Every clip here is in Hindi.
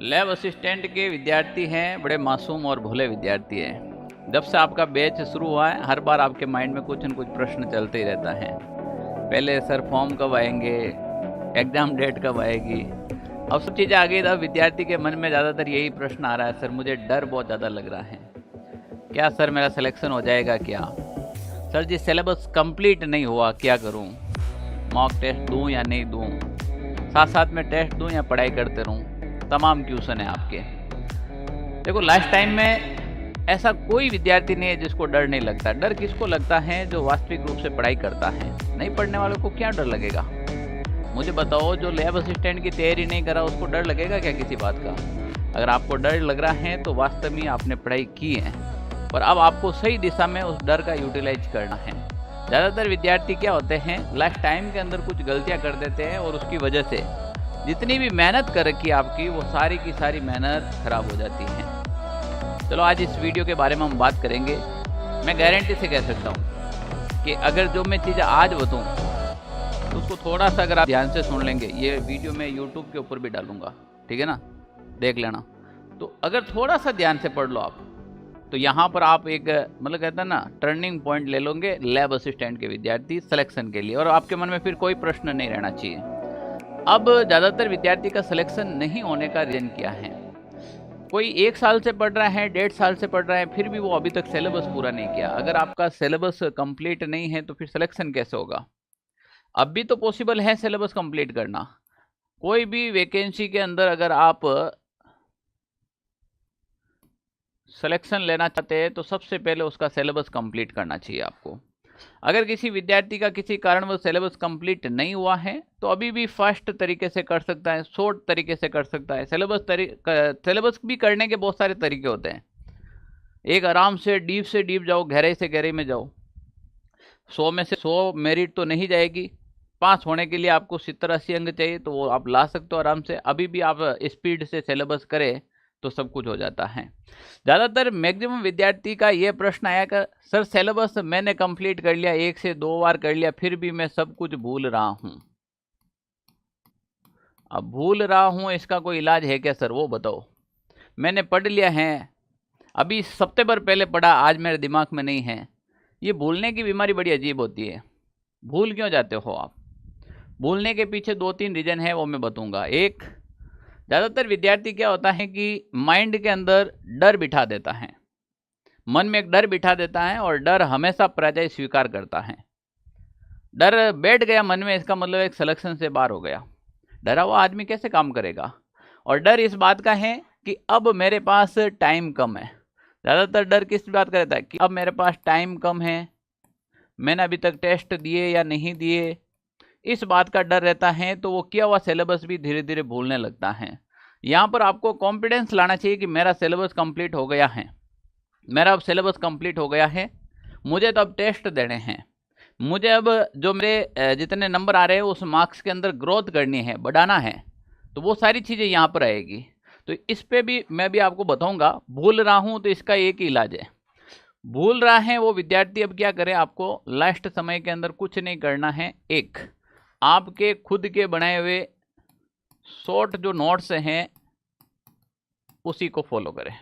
लैब असिस्टेंट के विद्यार्थी हैं बड़े मासूम और भोले विद्यार्थी हैं। जब से आपका बैच शुरू हुआ है हर बार आपके माइंड में कुछ न कुछ प्रश्न चलते ही रहता है। पहले सर फॉर्म कब आएंगे, एग्ज़ाम डेट कब आएगी। अब सब चीज़ें आ गई, तब विद्यार्थी के मन में ज़्यादातर यही प्रश्न आ रहा है, सर मुझे डर बहुत ज़्यादा लग रहा है। क्या सर मेरा सिलेक्शन हो जाएगा क्या? सर जी सिलेबस कंप्लीट नहीं हुआ, क्या करूं? मॉक टेस्ट दूं या नहीं दूं? साथ साथ में टेस्ट दूं या पढ़ाई करते रहूं? तमाम क्वेश्चन है आपके। देखो लास्ट टाइम में ऐसा कोई विद्यार्थी नहीं है जिसको डर नहीं लगता। डर किसको लगता है? जो वास्तविक रूप से पढ़ाई करता है। नहीं पढ़ने वालों को क्या डर लगेगा? मुझे बताओ, जो लैब असिस्टेंट की तैयारी नहीं करा उसको डर लगेगा क्या किसी बात का? अगर आपको डर लग रहा है तो वास्तव में आपने पढ़ाई की है, पर अब आपको सही दिशा में उस डर का यूटिलाइज करना है। ज़्यादातर विद्यार्थी क्या होते हैं, लास्ट टाइम के अंदर कुछ गलतियां कर देते हैं और उसकी वजह से जितनी भी मेहनत कर रखी है आपकी, वो सारी की सारी मेहनत खराब हो जाती है। चलो आज इस वीडियो के बारे में हम बात करेंगे। मैं गारंटी से कह सकता हूँ कि अगर जो मैं चीज़ें आज बताऊँ तो उसको थोड़ा सा अगर आप ध्यान से सुन लेंगे, ये वीडियो मैं यूट्यूब के ऊपर भी डालूंगा, ठीक है ना, देख लेना। तो अगर थोड़ा सा ध्यान से पढ़ लो आप, तो यहाँ पर आप एक मतलब कहते हैं ना टर्निंग पॉइंट ले लोगे लैब असिस्टेंट के विद्यार्थी सिलेक्शन के लिए, और आपके मन में फिर कोई प्रश्न नहीं रहना चाहिए। अब ज़्यादातर विद्यार्थी का सिलेक्शन नहीं होने का रीज़न क्या है? कोई 1 साल से पढ़ रहा है, 1.5 साल से पढ़ रहा है, फिर भी वो अभी तक सिलेबस पूरा नहीं किया। अगर आपका सिलेबस कंप्लीट नहीं है तो फिर सिलेक्शन कैसे होगा? अब भी तो पॉसिबल है सिलेबस कंप्लीट करना। कोई भी वैकेंसी के अंदर अगर आप सिलेक्शन लेना चाहते हैं तो सबसे पहले उसका सिलेबस कंप्लीट करना चाहिए आपको। अगर किसी विद्यार्थी का किसी कारण वो सिलेबस कंप्लीट नहीं हुआ है तो अभी भी फास्ट तरीके से कर सकता है, शॉर्ट तरीके से कर सकता है। सिलेबस भी करने के बहुत सारे तरीके होते हैं। एक आराम से डीप जाओ, गहरे से गहरे में जाओ। 100 में से 100 मेरिट तो नहीं जाएगी। पास होने के लिए आपको 70-80 अंक चाहिए, तो वो आप ला सकते हो आराम से। अभी भी आप स्पीड से सिलेबस करें तो सब कुछ हो जाता है। ज़्यादातर मैक्सिमम विद्यार्थी का ये प्रश्न आया कि सर सिलेबस मैंने कंप्लीट कर लिया, 1 से 2 बार कर लिया, फिर भी मैं सब कुछ भूल रहा हूँ। अब भूल रहा हूँ, इसका कोई इलाज है क्या सर, वो बताओ। मैंने पढ़ लिया है, अभी हफ्ते भर पहले पढ़ा, आज मेरे दिमाग में नहीं है। ये भूलने की बीमारी बड़ी अजीब होती है। भूल क्यों जाते हो आप? भूलने के पीछे 2-3 रीज़न है, वो मैं बताऊँगा। एक, ज़्यादातर विद्यार्थी क्या होता है कि माइंड के अंदर डर बिठा देता है, मन में एक डर बिठा देता है, और डर हमेशा पराजय स्वीकार करता है। डर बैठ गया मन में, इसका मतलब एक सिलेक्शन से बाहर हो गया। डरा हुआ आदमी कैसे काम करेगा? और डर इस बात का है कि अब मेरे पास टाइम कम है। ज़्यादातर डर किस बात का रहता है कि अब मेरे पास टाइम कम है, मैंने अभी तक टेस्ट दिए या नहीं दिए, इस बात का डर रहता है। तो वो किया हुआ सिलेबस भी धीरे धीरे भूलने लगता है। यहाँ पर आपको कॉन्फिडेंस लाना चाहिए कि मेरा सिलेबस कंप्लीट हो गया है, मेरा अब सिलेबस कंप्लीट हो गया है, मुझे तो अब टेस्ट देने हैं, मुझे अब जो मेरे जितने नंबर आ रहे हैं उस मार्क्स के अंदर ग्रोथ करनी है, बढ़ाना है। तो वो सारी चीज़ें यहाँ पर आएगी। तो इस पे भी मैं भी आपको बताऊँगा। भूल रहा हूँ तो इसका एक ही इलाज है। भूल रहा है वो विद्यार्थी अब क्या करे, आपको लास्ट समय के अंदर कुछ नहीं करना है। एक, आपके खुद के बनाए हुए शॉर्ट जो नोट्स हैं उसी को फॉलो करें।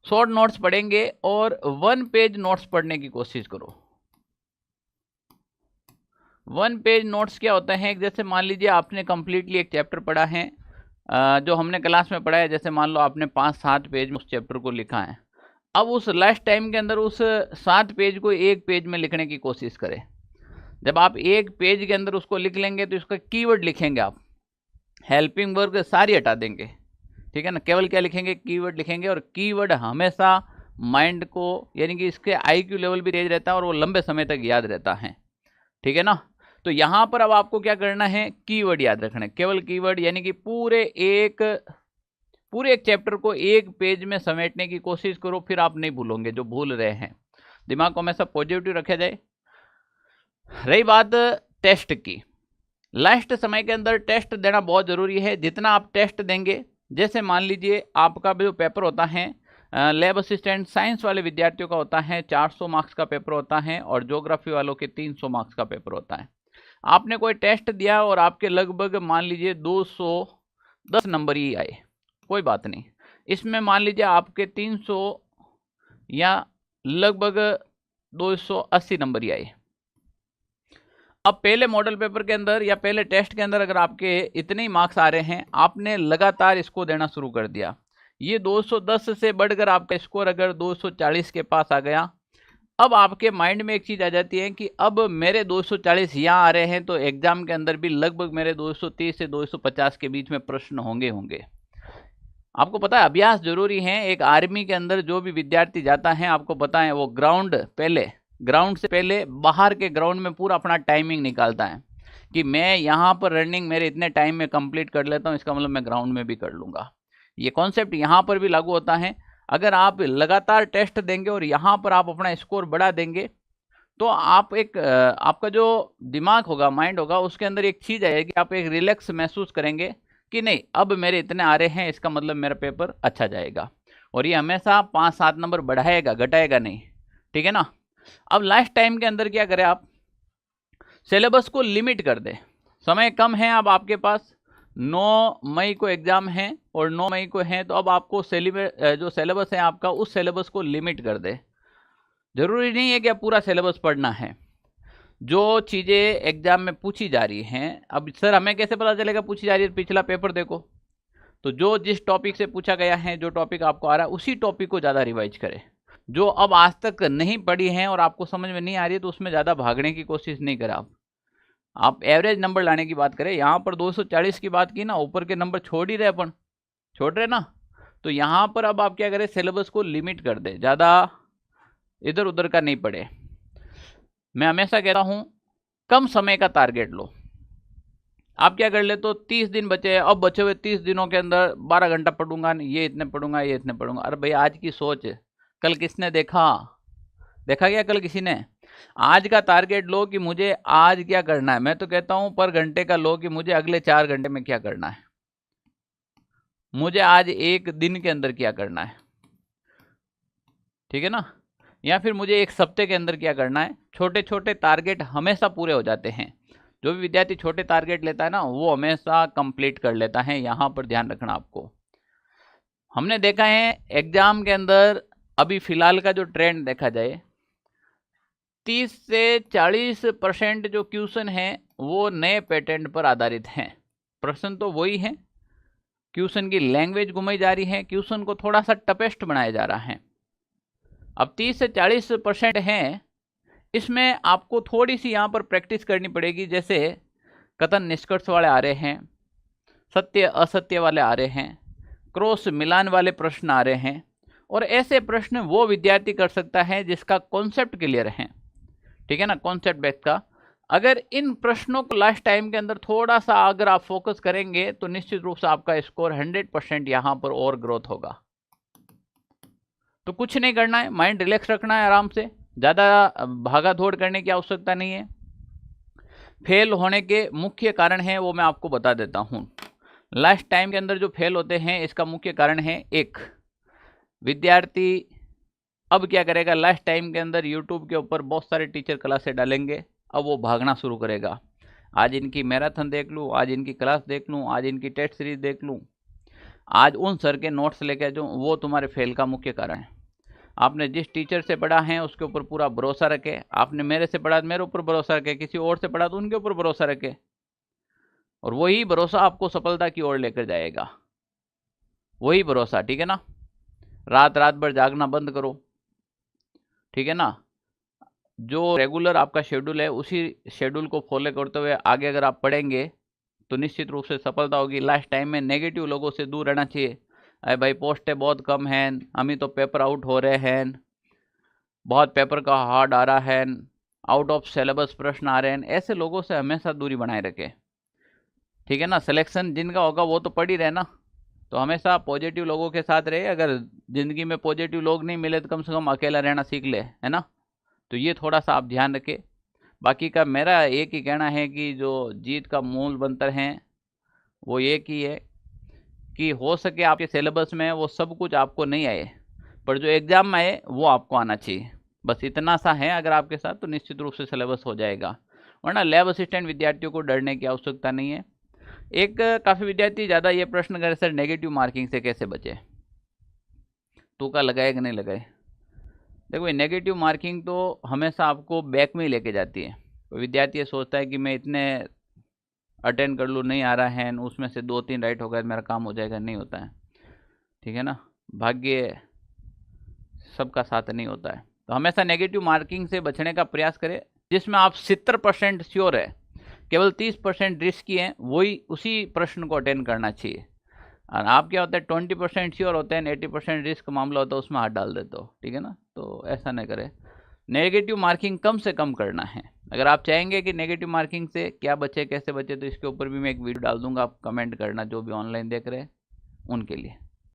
शॉर्ट नोट्स पढ़ेंगे और 1 पेज नोट्स पढ़ने की कोशिश करो। 1 पेज नोट्स क्या होता है, जैसे मान लीजिए आपने कंप्लीटली एक चैप्टर पढ़ा है, जो हमने क्लास में पढ़ा है, जैसे मान लो आपने 5-7 पेज में उस चैप्टर को लिखा है। अब उस लास्ट टाइम के अंदर उस 7 पेज को 1 पेज में लिखने की कोशिश करें। जब आप 1 पेज के अंदर उसको लिख लेंगे तो इसका कीवर्ड लिखेंगे आप, हेल्पिंग वर्ब सारी हटा देंगे, ठीक है ना। केवल क्या लिखेंगे, कीवर्ड लिखेंगे। और कीवर्ड हमेशा माइंड को, यानी कि इसके IQ लेवल भी तेज रहता है और वो लंबे समय तक याद रहता है, ठीक है ना। तो यहाँ पर अब आपको क्या करना है, कीवर्ड याद रखना है, केवल कीवर्ड, यानी कि पूरे एक चैप्टर को 1 पेज में समेटने की कोशिश करो, फिर आप नहीं भूलोगे जो भूल रहे हैं। दिमाग को हमेशा पॉजिटिव रखा जाए। रही बात टेस्ट की, लास्ट समय के अंदर टेस्ट देना बहुत ज़रूरी है। जितना आप टेस्ट देंगे, जैसे मान लीजिए आपका जो पेपर होता है लैब असिस्टेंट साइंस वाले विद्यार्थियों का होता है 400 मार्क्स का पेपर होता है, और ज्योग्राफी वालों के 300 मार्क्स का पेपर होता है। आपने कोई टेस्ट दिया और आपके लगभग मान लीजिए 210 नंबर ही आए, कोई बात नहीं। इसमें मान लीजिए आपके 300 या लगभग 280 नंबर ही आए। अब पहले मॉडल पेपर के अंदर या पहले टेस्ट के अंदर अगर आपके इतने ही मार्क्स आ रहे हैं, आपने लगातार इसको देना शुरू कर दिया, ये 210 से बढ़कर आपका स्कोर अगर 240 के पास आ गया, अब आपके माइंड में एक चीज़ आ जाती है कि अब मेरे 240 यहाँ आ रहे हैं तो एग्जाम के अंदर भी लगभग मेरे 230 से 250 के बीच में प्रश्न होंगे। आपको पता है अभ्यास जरूरी है। एक आर्मी के अंदर जो भी विद्यार्थी जाता है, आपको पता है वो ग्राउंड से पहले बाहर के ग्राउंड में पूरा अपना टाइमिंग निकालता है कि मैं यहाँ पर रनिंग मेरे इतने टाइम में कंप्लीट कर लेता हूँ, इसका मतलब मैं ग्राउंड में भी कर लूँगा। ये कॉन्सेप्ट यहाँ पर भी लागू होता है। अगर आप लगातार टेस्ट देंगे और यहाँ पर आप अपना स्कोर बढ़ा देंगे तो आप आपका जो दिमाग होगा, माइंड होगा, उसके अंदर एक चीज़ आएगी, आप एक रिलैक्स महसूस करेंगे कि नहीं अब मेरे इतने आ रहे हैं, इसका मतलब मेरा पेपर अच्छा जाएगा। और ये हमेशा 5-7 नंबर बढ़ाएगा, घटाएगा नहीं, ठीक है ना। अब लास्ट टाइम के अंदर क्या करें, आप सिलेबस को लिमिट कर दें। समय कम है, अब आपके पास 9 मई को एग्ज़ाम है और 9 मई को है, तो अब आपको जो सिलेबस है आपका, उस सिलेबस को लिमिट कर दे। ज़रूरी नहीं है कि अब पूरा सिलेबस पढ़ना है। जो चीज़ें एग्ज़ाम में पूछी जा रही हैं, अब सर हमें कैसे पता चलेगा पूछी जा रही है? पिछला पेपर देखो, तो जो जिस टॉपिक से पूछा गया है, जो टॉपिक आपको आ रहा है, उसी टॉपिक को ज़्यादा रिवाइज करें। जो अब आज तक नहीं पढ़ी हैं और आपको समझ में नहीं आ रही है, तो उसमें ज़्यादा भागने की कोशिश नहीं करें। आप एवरेज नंबर लाने की बात करें। यहाँ पर 240 की बात की ना, ऊपर के नंबर छोड़ ही रहे, अपन छोड़ रहे ना, तो यहाँ पर अब आप क्या करें, सिलेबस को लिमिट कर दे, ज़्यादा इधर उधर का नहीं पढ़े। मैं हमेशा कहता हूँ कम समय का टारगेट लो। आप क्या कर ले, तो 30 दिन बचे, अब बचे हुए 30 दिनों के अंदर 12 घंटा पढ़ूंगा, ये इतने पढ़ूंगा, ये इतने पढ़ूंगा। अरे भाई आज की सोच, कल किसने देखा क्या कल किसी ने? आज का टारगेट लो कि मुझे आज क्या करना है। मैं तो कहता हूं पर घंटे का लो कि मुझे अगले 4 घंटे में क्या करना है, मुझे आज एक दिन के अंदर क्या करना है, ठीक है ना, या फिर मुझे एक हफ्ते के अंदर क्या करना है। छोटे छोटे टारगेट हमेशा पूरे हो जाते हैं। जो भी विद्यार्थी छोटे टारगेट लेता है ना, वो हमेशा कंप्लीट कर लेता है। यहाँ पर ध्यान रखना आपको। हमने देखा है एग्जाम के अंदर अभी फिलहाल का जो ट्रेंड देखा जाए, 30 से 40% जो क्वेश्चन हैं वो नए पैटर्न पर आधारित हैं। प्रश्न तो वही है, क्वेश्चन की लैंग्वेज घुमाई जा रही है, क्वेश्चन को थोड़ा सा टफेस्ट बनाया जा रहा है। अब 30 से 40% हैं, इसमें आपको थोड़ी सी यहाँ पर प्रैक्टिस करनी पड़ेगी। जैसे कथन निष्कर्ष वाले आ रहे हैं, सत्य असत्य वाले आ रहे हैं, क्रॉस मिलान वाले प्रश्न आ रहे हैं, और ऐसे प्रश्न वो विद्यार्थी कर सकता है जिसका कॉन्सेप्ट क्लियर है, ठीक है ना, कॉन्सेप्ट बेस्ड का। अगर इन प्रश्नों को लास्ट टाइम के अंदर थोड़ा सा अगर आप फोकस करेंगे तो निश्चित रूप से आपका स्कोर 100% यहाँ पर और ग्रोथ होगा। तो कुछ नहीं करना है, माइंड रिलैक्स रखना है, आराम से, ज़्यादा भागा दौड़ करने की आवश्यकता नहीं है। फेल होने के मुख्य कारण हैं वो मैं आपको बता देता हूँ। लास्ट टाइम के अंदर जो फेल होते हैं इसका मुख्य कारण है, एक विद्यार्थी अब क्या करेगा, लास्ट टाइम के अंदर यूट्यूब के ऊपर बहुत सारे टीचर क्लासेस डालेंगे, अब वो भागना शुरू करेगा। आज इनकी मैराथन देख लूँ, आज इनकी क्लास देख लूँ, आज इनकी टेस्ट सीरीज देख लूँ, आज उन सर के नोट्स लेके जो, वो तुम्हारे फेल का मुख्य कारण है। आपने जिस टीचर से पढ़ा है उसके ऊपर पूरा भरोसा रखे। आपने मेरे से पढ़ा तो मेरे ऊपर भरोसा रखे, किसी और से पढ़ा तो उनके ऊपर भरोसा रखे, और वही भरोसा आपको सफलता की ओर लेकर जाएगा। वही भरोसा, ठीक है ना। रात भर जागना बंद करो, ठीक है ना। जो रेगुलर आपका शेड्यूल है उसी शेड्यूल को फॉलो करते हुए आगे अगर आप पढ़ेंगे तो निश्चित रूप से सफलता होगी। लास्ट टाइम में नेगेटिव लोगों से दूर रहना चाहिए। अरे भाई पोस्टें बहुत कम हैं, हम ही तो पेपर आउट हो रहे हैं, बहुत पेपर का हार्ड आ रहा है, आउट ऑफ सिलेबस प्रश्न आ रहे हैं, ऐसे लोगों से हमेशा दूरी बनाए रखें, ठीक है ना। सिलेक्शन जिनका होगा वो तो पढ़ ही रहे ना, तो हमेशा पॉजिटिव लोगों के साथ रहे। अगर ज़िंदगी में पॉजिटिव लोग नहीं मिले तो कम से कम अकेला रहना सीख ले, है ना। तो ये थोड़ा सा आप ध्यान रखें। बाकी का मेरा एक ही कहना है कि जो जीत का मूल मंत्र है वो एक ही है कि हो सके आपके सिलेबस में वो सब कुछ आपको नहीं आए, पर जो एग्ज़ाम में आए वो आपको आना चाहिए। बस इतना सा है अगर आपके साथ, तो निश्चित रूप से सिलेबस हो जाएगा। वरना लैब असिस्टेंट विद्यार्थियों को डरने की आवश्यकता नहीं है। एक काफ़ी विद्यार्थी ज़्यादा ये प्रश्न करे, सर नेगेटिव मार्किंग से कैसे बचे, तुक्का लगाए कि नहीं लगाए। देखो नेगेटिव मार्किंग तो हमेशा आपको बैक में ही लेके जाती है। तो विद्यार्थी ये सोचता है कि मैं इतने अटेंड कर लूँ, नहीं आ रहा है, उसमें से 2-3 राइट हो गया मेरा काम हो जाएगा, नहीं होता है, ठीक है ना। भाग्य सबका साथ नहीं होता है। तो हमेशा नेगेटिव मार्किंग से बचने का प्रयास करें। जिसमें आप 70% श्योर है, केवल 30% रिस्की है, वही उसी प्रश्न को अटेंड करना चाहिए। और आप क्या होता है 20% श्योर होते हैं, 80% रिस्क मामला होता है, उसमें हाथ डाल देते हो, ठीक है ना। तो ऐसा नहीं करें, नेगेटिव मार्किंग कम से कम करना है। अगर आप चाहेंगे कि नेगेटिव मार्किंग से क्या बचे, कैसे बचे, तो इसके ऊपर भी मैं एक वीडियो डाल दूंगा, आप कमेंट करना जो भी ऑनलाइन देख रहे हैं उनके लिए।